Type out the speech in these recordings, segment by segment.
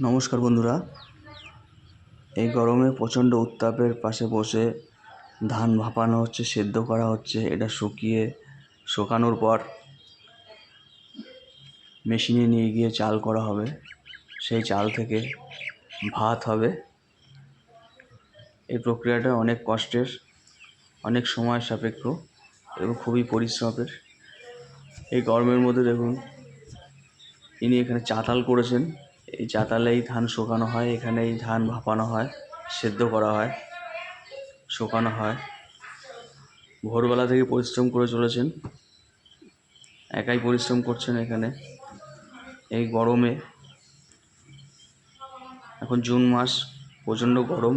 নমস্কার বন্ধুরা, এই গরমে প্রচণ্ড উত্তাপের পাশে বসে ধান ভাপানো হচ্ছে, সেদ্ধ করা হচ্ছে। এটা শুকানোর পর মেশিনে নিয়ে গিয়ে চাল করা হবে। সেই চাল থেকে ভাত হবে। এই প্রক্রিয়াটা অনেক কষ্টের, অনেক সময় সাপেক্ষ এবং খুবই পরিশ্রমের। এই গরমের মধ্যে দেখুন, ইনি এখানে চাতাল করেছেন। এই চাতালেই ধান শুকানো হয়, এখানেই ধান ভাপানো হয়, সেদ্ধ করা হয়, শুকানো হয়। ভোরবেলা থেকে পরিশ্রম করে চলেছেন, একাই পরিশ্রম করছেন এখানে এই গরমে। এখন জুন মাস, প্রচণ্ড গরম,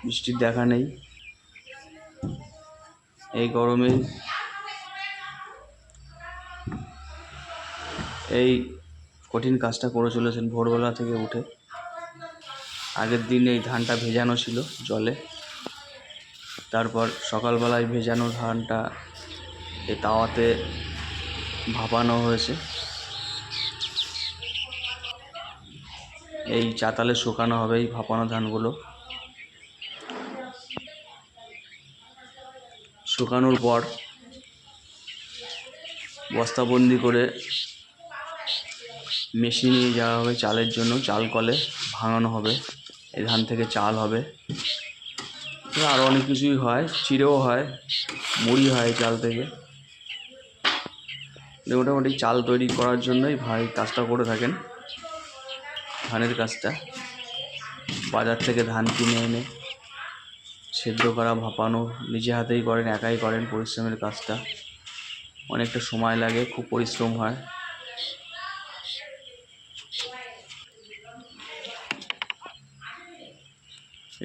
বৃষ্টির দেখা নেই। এই গরমে এই কঠিন কাজটা করে চলেছেন ভোরবেলা থেকে উঠে। আগের দিন এই ধানটা ভেজানো ছিল জলে, তারপর সকালবেলায় ভেজানো ধানটা এই তাওয়াতে ভাপানো হয়েছে। এই চাতালে শুকানো হবে এই ভাপানো ধানগুলো। শুকানোর পর বস্তাবন্দি করে মেশিনে নিয়ে যাওয়া হবে চালের জন্য। চাল কলে ভাঙানো হবে, এই ধান থেকে চাল হবে। আরও অনেক কিছুই হয়, চিড়েও হয়, মুড়ি হয় চাল থেকে। মোটামুটি চাল তৈরি করার জন্যই ভাই কাজটা করে থাকেন, ধানের কাজটা। বাজার থেকে ধান কিনে এনে সেদ্ধ করা, ভাপানো নিজে হাতেই করেন, একাই করেন। পরিশ্রমের কাজটা, অনেকটা সময় লাগে, খুব পরিশ্রম হয়।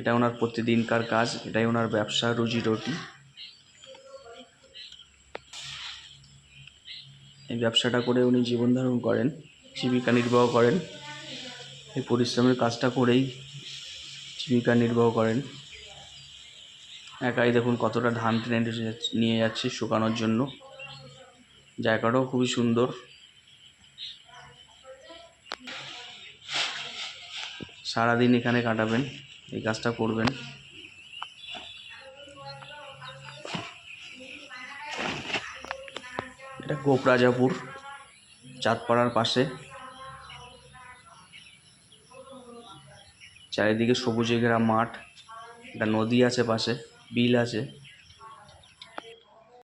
এটা ওনার প্রতিদিনকার কাজ, এটাই ওনার ব্যবসা, রুজি রুটি। এই ব্যবসাটা করে উনি জীবন ধারণ করেন, জীবিকা নির্বাহ করেন। এই পরিশ্রমের কাজটা করেই জীবিকা নির্বাহ করেন। একাই দেখুন কতটা ধান টেনে নিয়ে যাচ্ছে শুকানোর জন্য। জায়গাটাও খুবই সুন্দর। সারাদিন এখানে কাটাবেন, এই কাজটা করবেন। এটা গোপরাজাপুর, চাঁদপাড়ার পাশে। চারিদিকে সবুজে ঘেরা মাঠ, একটা নদী আছে পাশে, বিল আছে।